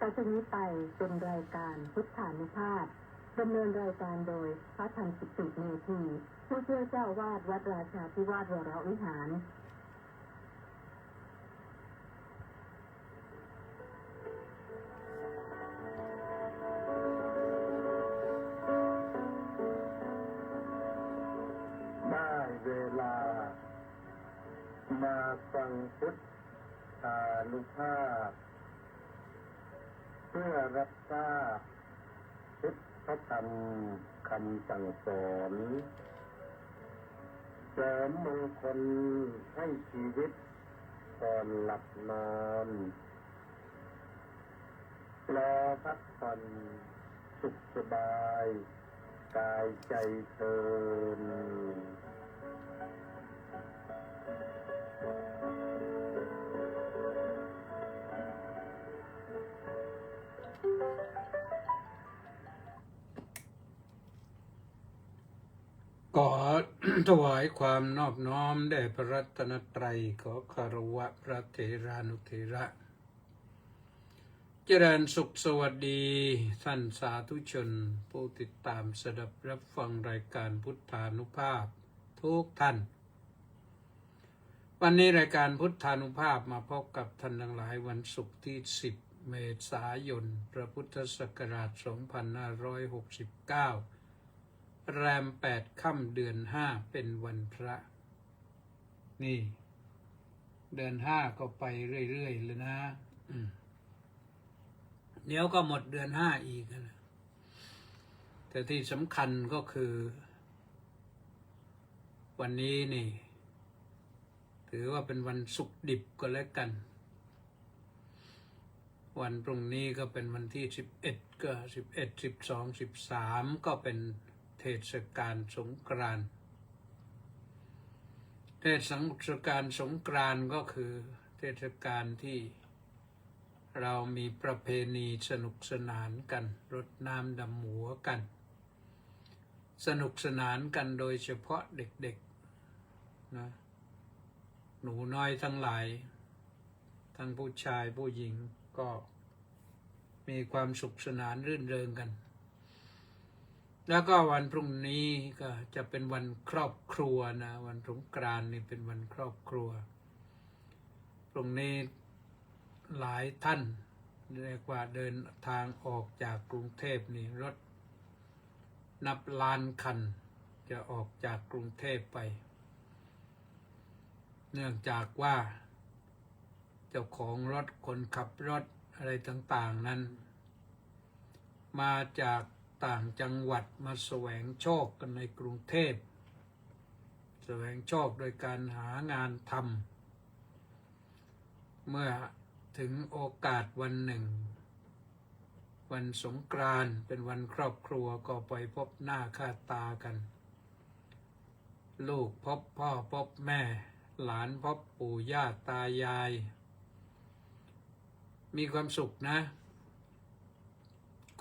ต่อจากนี้ไปเป็นรายการพุทธานุภาพดำเนินรายการโดยพระทันกิติเมธีผู้ช่วยเจ้าวาดวัดราชาธิวาสวรวิหารได้เวลามาฟังพุทธานุภาพเพื่อรับทราบพุทธธรรมคำสั่งสอนเสริมมงคลให้ชีวิตก่อนหลับนอนรอพักผ่อนสุขสบายกายใจเทินขอ ถวายความนอบน้อมแด่พระรัตนตรัยขอคารวะพระเถรานุเถระเจริญสุขสวัสดีท่านสาธุชนผู้ติดตามสดับรับฟังรายการพุทธานุภาพทุกท่านวันนี้รายการพุทธานุภาพมาพบกับท่านทั้งหลายวันศุกร์ที่10เมษายนพระพุทธศักราช2569แรม8ค่ำเดือน5เป็นวันพระนี่เดือน5ก็ไปเรื่อยๆเลยนะเดี๋ยวก็หมดเดือน5อีกนะแต่ที่สำคัญก็คือวันนี้นี่ถือว่าเป็นวันศุกร์ดิบก็แล้วกันวันพรุ่งนี้ก็เป็นวันที่11ก็11 12 13ก็เป็นเทศกาลสงกรานต์เทศกาลสงกรานต์ก็คือเทศกาลที่เรามีประเพณีสนุกสนานกันรดน้ำดำหัวกันสนุกสนานกันโดยเฉพาะเด็กๆนะหนูน้อยทั้งหลายทั้งผู้ชายผู้หญิงก็มีความสุขสนานรื่นเริงกันแล้วก็วันพรุ่งนี้ก็จะเป็นวันครอบครัวนะวันสงกรานต์นี่เป็นวันครอบครัวพรุ่งนี้หลายท่านเรียกว่าเดินทางออกจากกรุงเทพนี่รถนับล้านคันจะออกจากกรุงเทพไปเนื่องจากว่าเจ้าของรถคนขับรถอะไรต่างๆนั้นมาจากต่างจังหวัดมาแสวงโชคกันในกรุงเทพแสวงโชคโดยการหางานทำเมื่อถึงโอกาสวันหนึ่งวันสงกรานต์เป็นวันครอบครัวก็ไปพบหน้าค่าตากันลูกพบพ่อพบแม่หลานพบปู่ย่าตายายมีความสุขนะ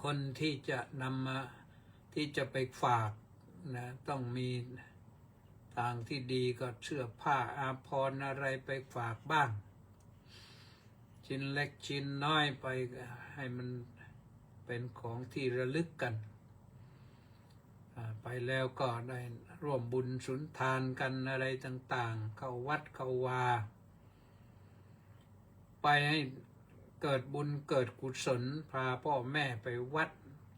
คนที่จะนำมาที่จะไปฝากนะต้องมีทางที่ดีก็เสื้อผ้าอาภรณ์อะไรไปฝากบ้างชิ้นเล็กชิ้นน้อยไปให้มันเป็นของที่ระลึกกันไปแล้วก็ได้ร่วมบุญสุนทานกันอะไรต่างๆเข้าวัดเข้าวาไปให้เกิดบุญเกิดกุศลพาพ่อแม่ไปวัด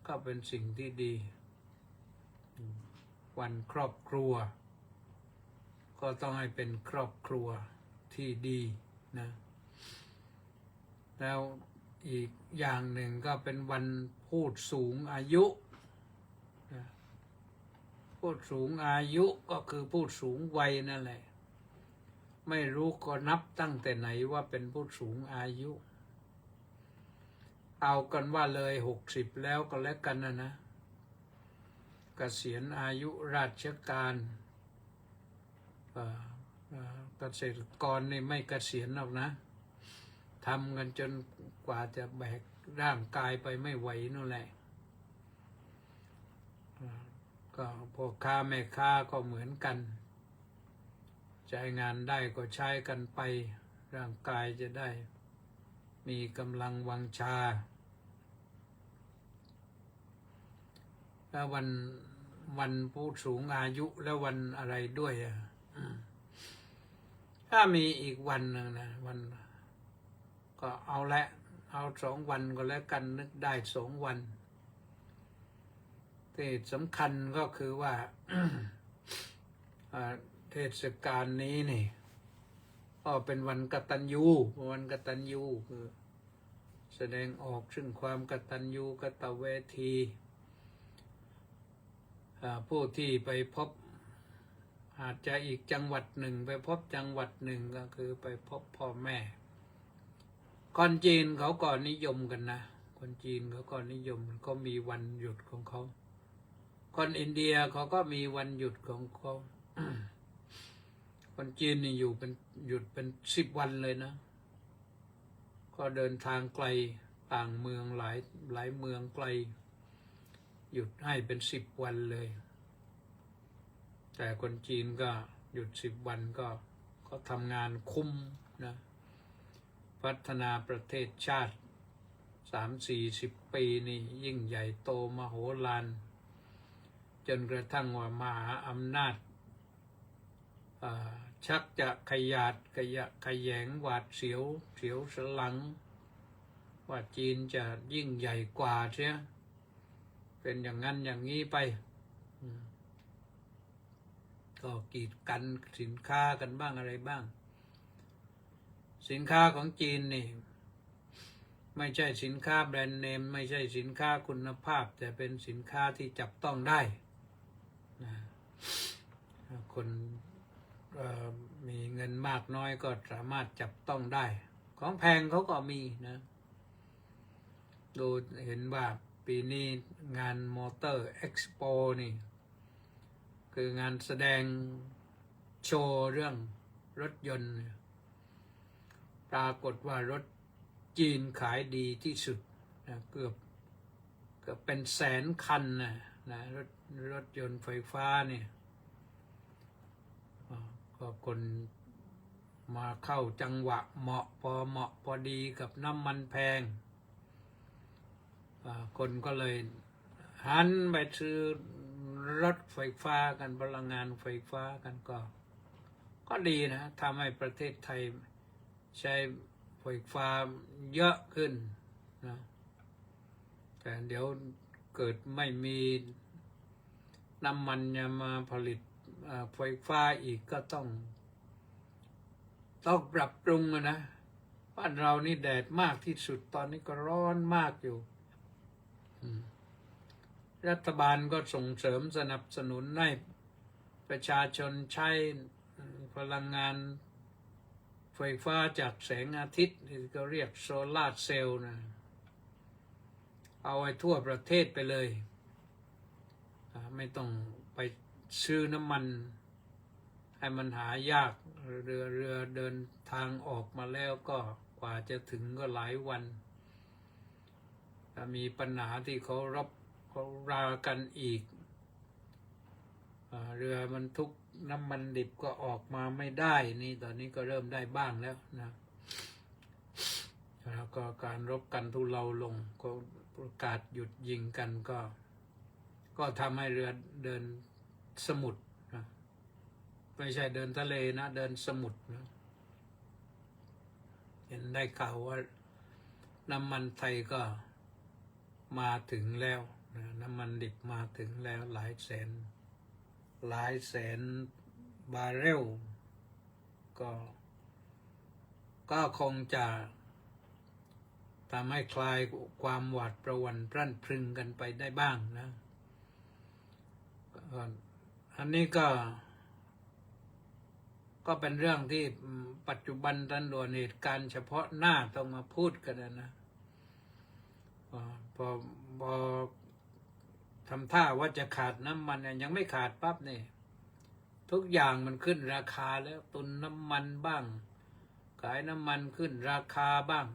ก็เป็นสิ่งที่ดีวันครอบครัวก็ต้องให้เป็นครอบครัวที่ดีนะแล้วอีกอย่างหนึ่งก็เป็นวันผู้สูงอายุผู้สูงอายุก็คือผู้สูงวัยนั่นแหละไม่รู้ก็นับตั้งแต่ไหนว่าเป็นผู้สูงอายุเอากันว่าเลย60แล้วก็แล้วกันนะเกษียณอายุราชการเกษตรกรนี่ไม่เกษียณหรอกนะทำกันจนกว่าจะแบกร่างกายไปไม่ไหวนั่นแหละก็พ่อค้าแม่ค้าก็เหมือนกันใช้งานได้ก็ใช้กันไปร่างกายจะได้มีกำลังวังชา แล้ววันผู้สูงอายุแล้ววันอะไรด้วยถ้ามีอีกวันหนึ่งนะวันก็เอา2 วันก็แล้วกันนึกได้2 วันที่สำคัญก็คือว่า เทศกาลนี้นี่ก็เป็นวันกตัญญูคือแสดงออกซึ่งความกตัญญูกตเวทีผู้ที่ไปพบอาจจะอีกจังหวัดหนึ่งไปพบจังหวัดหนึ่งก็คือไปพบพ่อแม่คนจีนเขาก็นิยมกันนะคนจีนเขาก็นิยมก็มีวันหยุดของเขาคนอินเดียเขาก็มีวันหยุดของเขา คนจีนนี่อยู่เป็นหยุดเป็น10 วันเลยนะก็เดินทางไกลต่างเมืองหลายเมืองไกลหยุดให้เป็น10 วันเลยแต่คนจีนก็หยุด10 วันก็ทำงานคุ้มนะพัฒนาประเทศชาติ30-40 ปีนี่ยิ่งใหญ่โตมโหฬารจนกระทั่งว่ามหาอำนาจชักจะขยงหวาดเสียวสลังว่าจีนจะยิ่งใหญ่กว่าเสียเป็นอย่างนั้นอย่างนี้ไปก็กีดกันสินค้ากันบ้างอะไรบ้างสินค้าของจีนนี่ไม่ใช่สินค้าแบรนด์เนมไม่ใช่สินค้าคุณภาพแต่เป็นสินค้าที่จับต้องได้คนมีเงินมากน้อยก็สามารถจับต้องได้ของแพงเขาก็มีนะดูเห็นว่าปีนี้งานมอเตอร์เอ็กซ์โปนี่คืองานแสดงโชว์เรื่องรถยนต์ปรากฏว่ารถจีนขายดีที่สุดนะเกือบเป็น100,000 คันนะรถยนต์ไฟฟ้าเนี่ยก็คนมาเข้าจังหวะเหมาะพอดีกับน้ำมันแพงคนก็เลยหันไปซื้อรถไฟฟ้ากันพลังงานไฟฟ้ากันก็ดีนะทำให้ประเทศไทยใช้ไฟฟ้าเยอะขึ้นนะแต่เดี๋ยวเกิดไม่มีน้ำมันจะมาผลิตไฟฟ้าอีกก็ต้องปรับปรุงนะบ้านเรานี่แดดมากที่สุดตอนนี้ก็ร้อนมากอยู่รัฐบาลก็ส่งเสริมสนับสนุนให้ประชาชนใช้พลังงานไฟฟ้าจากแสงอาทิตย์ที่เขาเรียกโซลาร์เซลล์นะเอาไว้ทั่วประเทศไปเลยไม่ต้องไปซื้อน้ำมันให้มันหายากเรือเดินทางออกมาแล้วก็กว่าจะถึงก็หลายวันมีปัญหาที่เขารากันอีกเรือบรรทุกน้ำมันดิบก็ออกมาไม่ได้นี่ตอนนี้ก็เริ่มได้บ้างแล้วนะแล้วก็การรบกันทุเลาลงก็ประกาศหยุดยิงกันก็ทำให้เรือเดินสมุทรนะไม่ใช่เดินทะเลนะเดินสมุทรนะเห็นได้ข่าวว่าน้ำมันไทยก็มาถึงแล้วนะน้ำมันดิบมาถึงแล้วหลายแสนบาร์เรลก็คงจะทำให้คลายความหวาดประหวั่นพรั่นพรึงกันไปได้บ้างนะอันนี้ก็เป็นเรื่องที่ปัจจุบันทันด่วนเหตุการณ์เฉพาะหน้าต้องมาพูดกันนะพอทำท่าว่าจะขาดน้ำมันยังไม่ขาดปั๊บเนี่ยทุกอย่างมันขึ้นราคาแล้วตุนน้ำมันบ้างขายน้ำมันขึ้นราคาบ้าง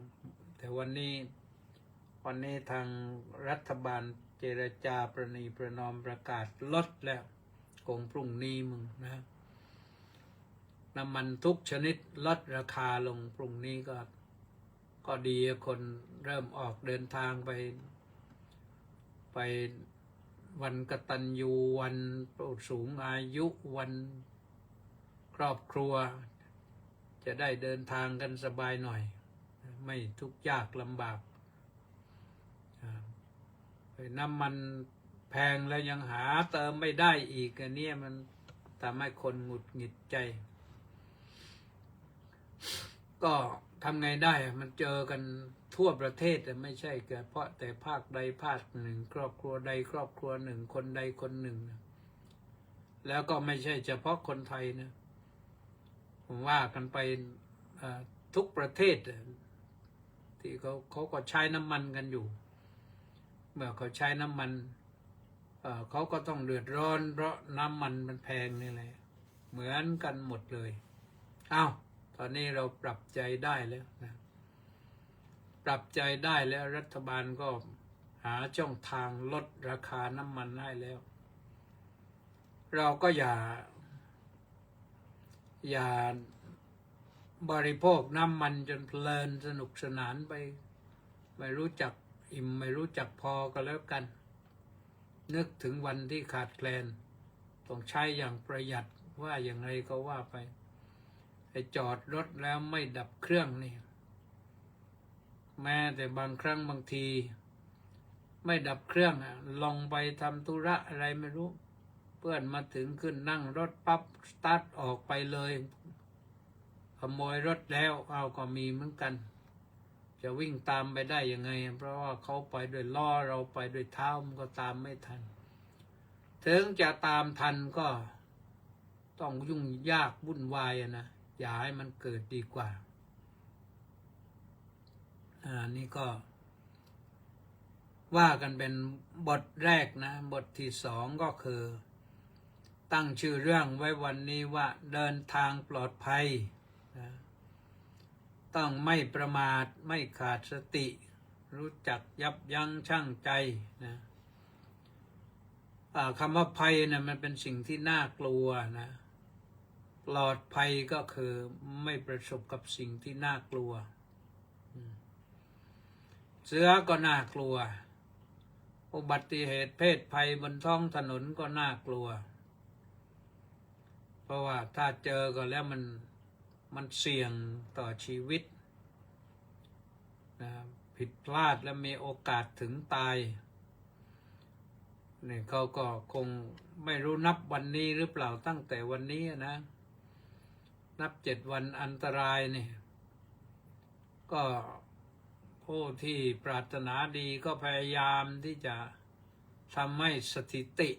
แต่วันนี้ทางรัฐบาลเจรจาประนีประนอมประกาศลดแล้วคงพรุ่งนี้มึงนะน้ำมันทุกชนิดลดราคาลงพรุ่งนี้ก็ดีคนเริ่มออกเดินทางไป วันกตัญญูวันผู้สูงอายุวันครอบครัวจะได้เดินทางกันสบายหน่อยไม่ทุกข์ยากลำบากน้ำมันแพงแล้วยังหาเติมไม่ได้อีกอันนี้มันทำให้คนหงุดหงิดใจก็ทำไงได้มันเจอกันทั่วประเทศแต่ไม่ใช่เฉพาะแต่ภาคใดภาคหนึ่งครอบครัวใดครอบครัวหนึ่งคนใดคนหนึ่งแล้วก็ไม่ใช่เฉพาะคนไทยนะผมว่ากันไปทุกประเทศที่เขาก็ใช้น้ำมันกันอยู่เมื่อเขาใช้น้ำมันเขาก็ต้องเดือดร้อนเพราะน้ำมันมันแพงนี่แหละเหมือนกันหมดเลยตอนนี้เราปรับใจได้แล้วนะปรับใจได้แล้วรัฐบาลก็หาช่องทางลดราคาน้ำมันให้แล้วเราก็อย่าบริโภคน้ำมันจนเพลินสนุกสนานไปไม่รู้จักอิ่มไม่รู้จักพอก็แล้วกันนึกถึงวันที่ขาดแคลนต้องใช้อย่างประหยัดว่าอย่างไรก็ว่าไปจอดรถแล้วไม่ดับเครื่องนี่แม้แต่บางครั้งบางทีไม่ดับเครื่องลงไปทำธุระอะไรไม่รู้เพื่อนมาถึงขึ้นนั่งรถปั๊บสตาร์ทออกไปเลยขโมยรถแล้วก็มีเหมือนกันจะวิ่งตามไปได้ยังไงเพราะว่าเขาไปด้วยล้อเราไปด้วยเท้ามันก็ตามไม่ทันถึงจะตามทันก็ต้องยุ่งยากวุ่นวายนะอย่าให้มันเกิดดีกว่านี่ก็ว่ากันเป็นบทแรกนะบทที่สองก็คือตั้งชื่อเรื่องไว้วันนี้ว่าเดินทางปลอดภัยนะต้องไม่ประมาทไม่ขาดสติรู้จักยับยั้งชั่งใจนะคำว่าภัยนะมันเป็นสิ่งที่น่ากลัวนะปลอดภัยก็คือไม่ประสบกับสิ่งที่น่ากลัวเสือก็น่ากลัวอุบัติเหตุเพศภัยบนท้องถนนก็น่ากลัวเพราะว่าถ้าเจอก็แล้วมันเสี่ยงต่อชีวิตนะผิดพลาดและมีโอกาสถึงตายนี่เขาก็คงไม่รู้นับวันนี้หรือเปล่าตั้งแต่วันนี้นะนับ7 วันอันตรายนี่ก็ผู้ที่ปรารถนาดีก็พยายามที่จะทำให้สถิติ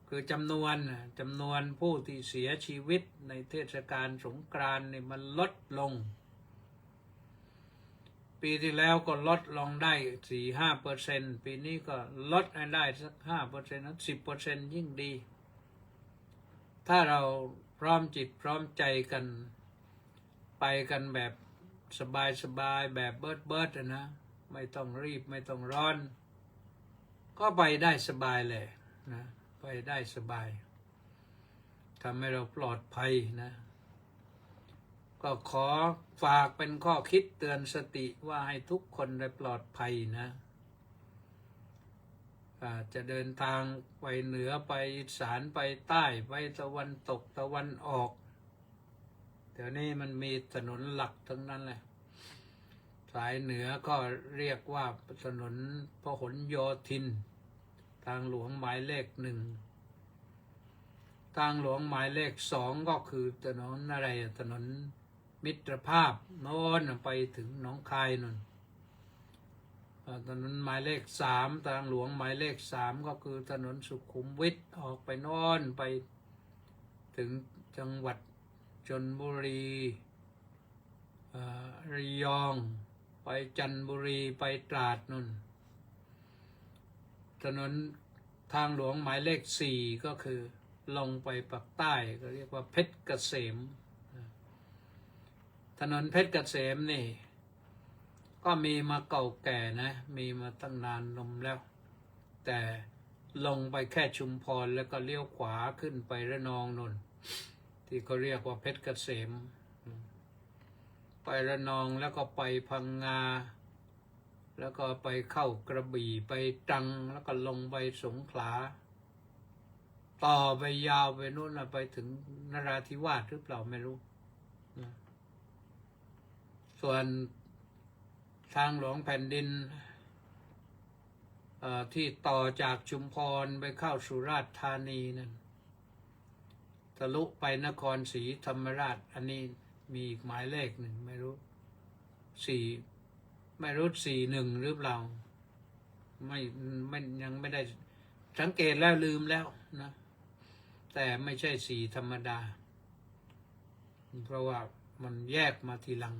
คือจำนวนผู้ที่เสียชีวิตในเทศกาลสงกรานต์นี่มันลดลงปีที่แล้วก็ลดลงได้ 4-5% ปีนี้ก็ลดให้ได้สัก 5% นะ 10% ยิ่งดีถ้าเราพร้อมจิตพร้อมใจกันไปกันแบบสบายแบบเบิดนะไม่ต้องรีบไม่ต้องร้อนก็ไปได้สบายเลยนะไปได้สบายทำให้เราปลอดภัยนะก็ขอฝากเป็นข้อคิดเตือนสติว่าให้ทุกคนได้ปลอดภัยนะจะเดินทางไปเหนือไปอีสานไปใต้ไปตะวันตกตะวันออกเดี๋ยวนี้มันมีถนนหลักทั้งนั้นแหละสายเหนือก็เรียกว่าถนนพหลโยธินทางหลวงหมายเลข 1ทางหลวงหมายเลข 2ก็คือถนนอะไรถนนมิตรภาพโน้นไปถึงหนองคายนู่นถนนหมายเลข 3ทางหลวงหมายเลข 3ก็คือถนนสุขุมวิทออกไปโน้นไปถึงจังหวัดชลบุรีระยองไปจันทบุรีไปตราดนู่นถนนทางหลวงหมายเลข 4ก็คือลงไปปากใต้ก็เรียกว่าเพชรเกษมถนนเพชรเกษมนี่ก็มีมาเก่าแก่นะมีมาตั้งนานนมแล้วแต่ลงไปแค่ชุมพรแล้วก็เลี้ยวขวาขึ้นไประนองนนที่เขาเรียกว่าเพชรเกษมไประนองแล้วก็ไปพังงา แล้วก็ไปเข้ากระบี่ไปตรังแล้วก็ลงไปสงขลาต่อไปยาวไปนู่นไปถึงนราธิวาสหรือเปล่าไม่รู้นะส่วนทางหลวงแผ่นดินที่ต่อจากชุมพรไปเข้าสุราษฎร์ธานีนั่นทะลุไปนครศรีธรรมราชอันนี้มีอีกหมายเลขหนึ่งไม่รู้41หรือเปล่าไม่ยังไม่ได้สังเกตแล้วลืมแล้วนะแต่ไม่ใช่4ธรรมดาเพราะว่ามันแยกมาทีหลัง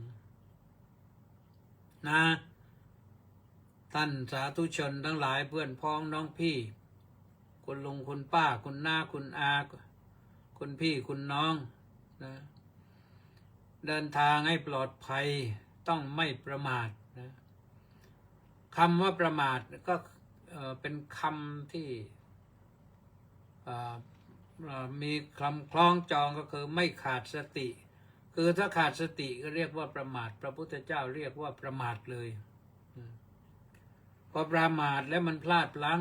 นะท่านสาธุชนทั้งหลายเพื่อนพ้องน้องพี่คุณลุงคุณป้าคุณน้าคุณอาคุณพี่คุณน้องนะเดินทางให้ปลอดภัยต้องไม่ประมาทนะคำว่าประมาทก็เป็นคำที่มีคำคล้องจองก็คือไม่ขาดสติคือถ้าขาดสติก็เรียกว่าประมาทพระพุทธเจ้าเรียกว่าประมาทเลยพอประมาทแล้วมันพลาดพลั้ง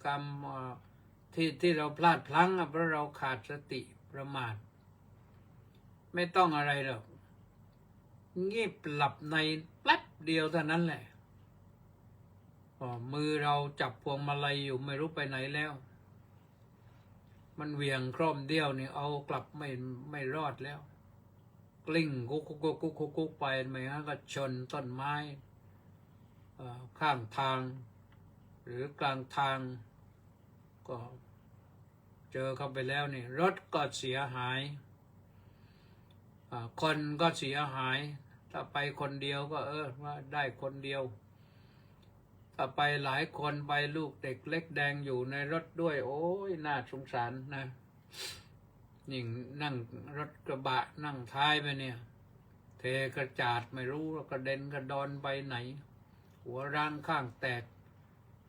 คำที่เราพลาดพลั้งเพราะเราขาดสติประมาทไม่ต้องอะไรหรอกงีบหลับในแป๊บเดียวเท่านั้นแหละมือเราจับพวงมาลัยอยู่ไม่รู้ไปไหนแล้วมันเหวี่ยงคร่อมเดียวนี่เอากลับไม่รอดแล้วกลิ้งกุกไปไม่งั้นก็ชนต้นไม้ข้างทางหรือกลางทางก็เจอเข้าไปแล้วนี่รถก็เสียหายคนก็เสียหายถ้าไปคนเดียวก็ว่าได้คนเดียวถ้าไปหลายคนไปลูกเด็กเล็กแดงอยู่ในรถด้วยโอ้ยน่าสงสารนะยิ่งนั่งรถกระบะนั่งท้ายไปเนี่ยเทกระจาดไม่รู้กระเด็นกระดอนไปไหนหัวร่างข้างแตก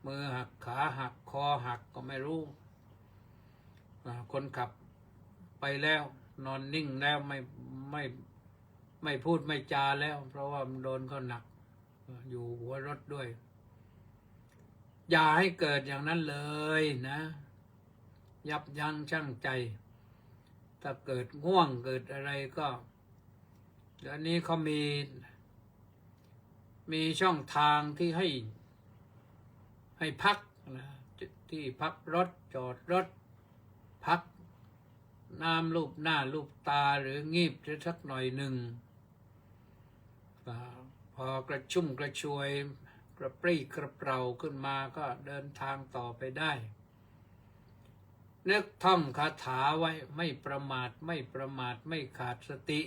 มือหักขาหักคอหักก็ไม่รู้คนขับไปแล้วนอนนิ่งแล้วไม่พูดไม่จาแล้วเพราะว่ามันโดนเขาหนักอยู่หัวรถด้วยอย่าให้เกิดอย่างนั้นเลยนะยับยั้งชั่งใจถ้าเกิดง่วงเกิดอะไรก็เดี๋ยวนี้เขามีช่องทางที่ให้พักนะที่พักรถจอดรถพักน้ำลูบหน้าลูบตาหรืองีบสักหน่อยหนึ่งพอกระชุ่มกระชวยกระปรี้กระเปร่าขึ้นมาก็เดินทางต่อไปได้นึกท่องคาถาไว้ไม่ประมาทไม่ประมาทไม่ขาดสติ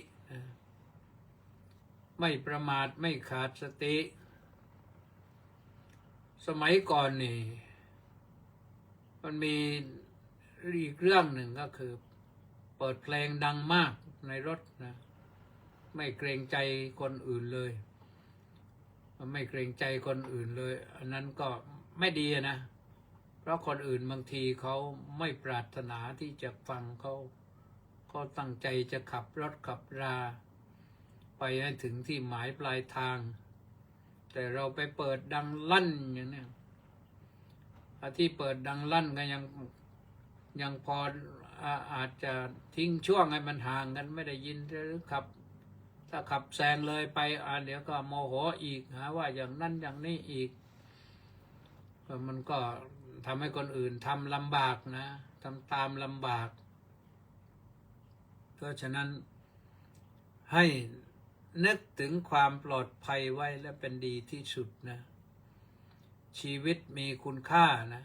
ไม่ประมาทไม่ขาดสติสมัยก่อนนี่มันมีอีกเรื่องหนึ่งก็คือเปิดเพลงดังมากในรถนะไม่เกรงใจคนอื่นเลยไม่เกรงใจคนอื่นเลยอันนั้นก็ไม่ดีนะเพราะคนอื่นบางทีเขาไม่ปรารถนาที่จะฟังเขาตั้งใจจะขับรถขับราไปให้ถึงที่หมายปลายทางแต่เราไปเปิดดังลั่นอย่างนี้ที่เปิดดังลั่นก็ยังพออาจจะทิ้งช่วงให้มันห่างกันไม่ได้ยินหรือขับถ้าขับแซงเลยไปเดี๋ยวก็โมโหอีกหาว่าอย่างนั้นอย่างนี้อีกมันก็ทำให้คนอื่นทำลำบากนะทำตามลำบากเพราะฉะนั้นให้นึกถึงความปลอดภัยไว้และเป็นดีที่สุดนะชีวิตมีคุณค่านะ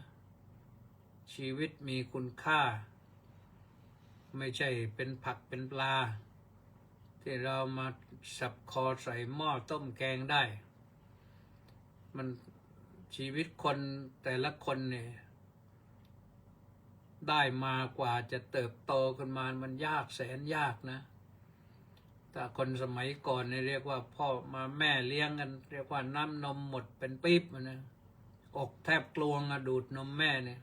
ชีวิตมีคุณค่าไม่ใช่เป็นผักเป็นปลาที่เรามาสับคอใส่หม้อต้มแกงได้มันชีวิตคนแต่ละคนเนี่ยได้มากว่าจะเติบโตขึ้นมามันยากแสนยากนะแต่คนสมัยก่อนเนี่ยเรียกว่าพ่อมาแม่เลี้ยงกันเรียกว่าน้ำนมหมดเป็นปี๊บนะอกแทบกลวงดูดนมแม่เนี่ย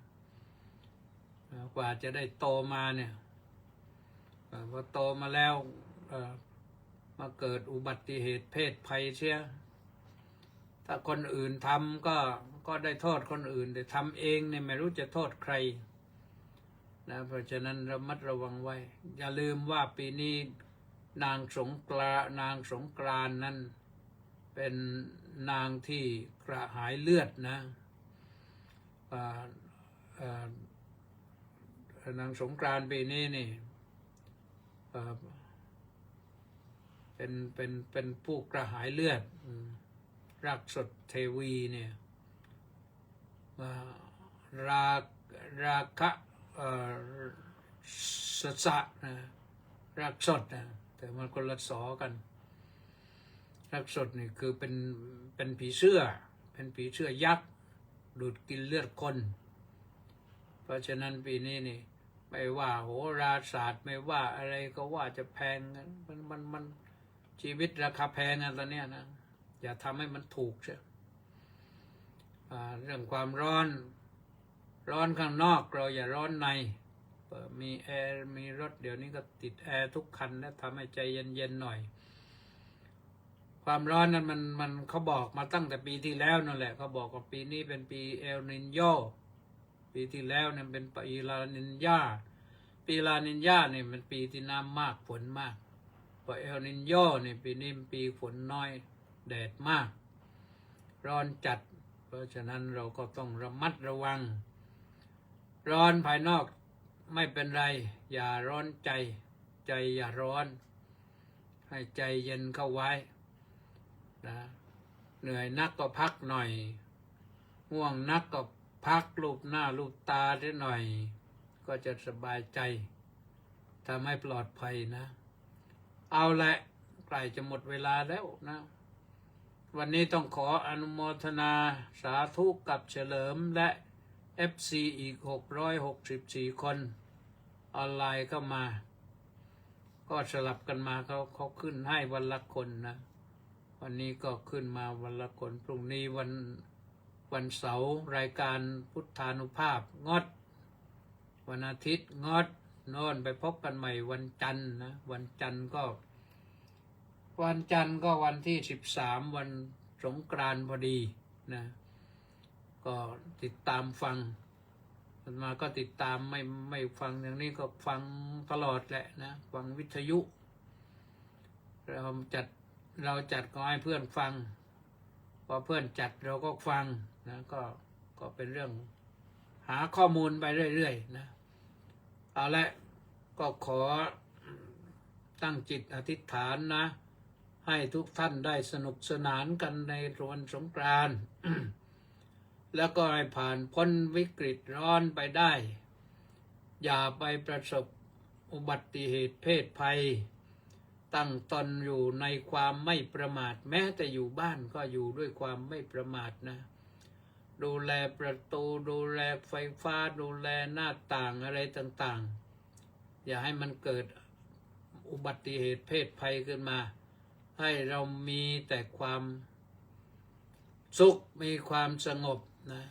กว่าจะได้โตมาเนี่ยพอโตมาแล้วมาเกิดอุบัติเหตุเพศภัยเสีย ถ้าคนอื่นทำก็ได้โทษคนอื่นแต่ทำเองเนี่ยไม่รู้จะโทษใครนะเพราะฉะนั้นระมัดระวังไว้อย่าลืมว่าปีนี้นางสงกรานต์นั้นเป็นนางที่กระหายเลือดนะนางสงกรานต์ปีนี้นี่เป็นผู้กระหายเลือดรักสดเทวีเนี่ยราคะสะนะรักสดนะแต่มันคนละสอกันรักสดนี่คือเป็นผีเสื้อยักษ์ดูดกินเลือดคนเพราะฉะนั้นปีนี้นี่ไม่ว่าโหราศาสตร์ไม่ว่าอะไรก็ว่าจะแพงมันชีวิตราคาแพงตอนนี้นะอย่าทำให้มันถูกใช่เรื่องความร้อนข้างนอกเราอย่าร้อนในมีแอร์มีรถเดี๋ยวนี้ก็ติดแอร์ทุกคันแล้วทำให้ใจเย็นๆหน่อยความร้อนนั้นมันเขาบอกมาตั้งแต่ปีที่แล้วนั่นแหละเขาบอกว่าปีนี้เป็นปีเอลนินโยปีที่แล้วเนี่ยเป็นปีลานินญาเนี่ยมันปีที่น้ำมากฝนมากพอเอลนินโยเนี่ยปีนี้ปีฝนน้อยแดดมากร้อนจัดเพราะฉะนั้นเราก็ต้องระมัดระวังร้อนภายนอกไม่เป็นไรอย่าร้อนใจอย่าร้อนให้ใจเย็นเข้าไว้นะเหนื่อยนักก็พักหน่อยง่วงนักก็พักลูบหน้าลูบตาได้หน่อยก็จะสบายใจทำให้ปลอดภัยนะเอาละใกล้จะหมดเวลาแล้วนะวันนี้ต้องขออนุโมทนาสาธุกับเฉลิมและ FC อีก664 คนออนไลน์เข้ามาก็สลับกันมาเขาขึ้นให้วันละคนนะวันนี้ก็ขึ้นมาวันละคนพรุ่งนี้วันเสาร์รายการพุทธานุภาพงดวันอาทิตย์งดโน่นไปพบกันใหม่วันจันทร์นะวันจันทร์ก็วันที่13วันสงกรานต์พอดีนะก็ติดตามฟังมาก็ติดตามไม่ฟังอย่างนี้ก็ฟังตลอดแหละนะฟังวิทยุเราจัดก็ให้เพื่อนฟังพอเพื่อนจัดเราก็ฟังนะก็เป็นเรื่องหาข้อมูลไปเรื่อยๆนะเอาละก็ขอตั้งจิตอธิษฐานนะให้ทุกท่านได้สนุกสนานกันในวันสงกรานต์ แล้วก็ให้ผ่านพ้นวิกฤตร้อนไปได้อย่าไปประสบอุบัติเหตุเพศภัยตั้งตนอยู่ในความไม่ประมาทแม้แต่อยู่บ้านก็อยู่ด้วยความไม่ประมาทนะดูแลประตูดูแลไฟฟ้าดูแลหน้าต่างอะไรต่างๆอย่าให้มันเกิดอุบัติเหตุเพศภัยขึ้นมาให้เรามีแต่ความสุขมีความสงบนะ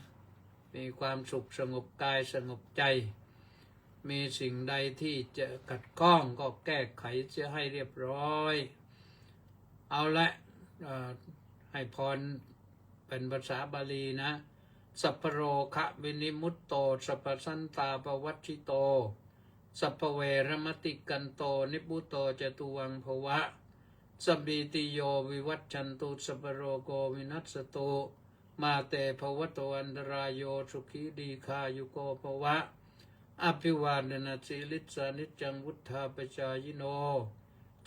มีความสุขสงบกายสงบใจมีสิ่งใดที่จะขัดข้องก็แก้ไขเสียให้เรียบร้อยเอาละให้พรเป็นภาษาบาลีนะสัพพโรคะวินิมุตโตสัพพสันตาปวัชชิโตสัพพเวรมติกันโตนิพุโตจตุวังภวะสัพพิติโยวิวัชชันตุสัพพโรโกวินัสสตุมาเตภวโตอันตรายโยสุขีดีคายุโกภวะอภิวาทนาสีลิสานิจังวุฒาปจายโน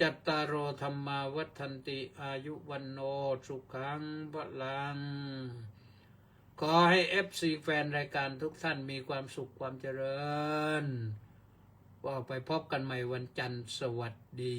จัตตารโอธรรมาวัฏันติอายุวันโนสุขังพลังขอให้ FC แฟนรายการทุกท่านมีความสุขความเจริญว่าไปพบกันใหม่วันจันทร์สวัสดี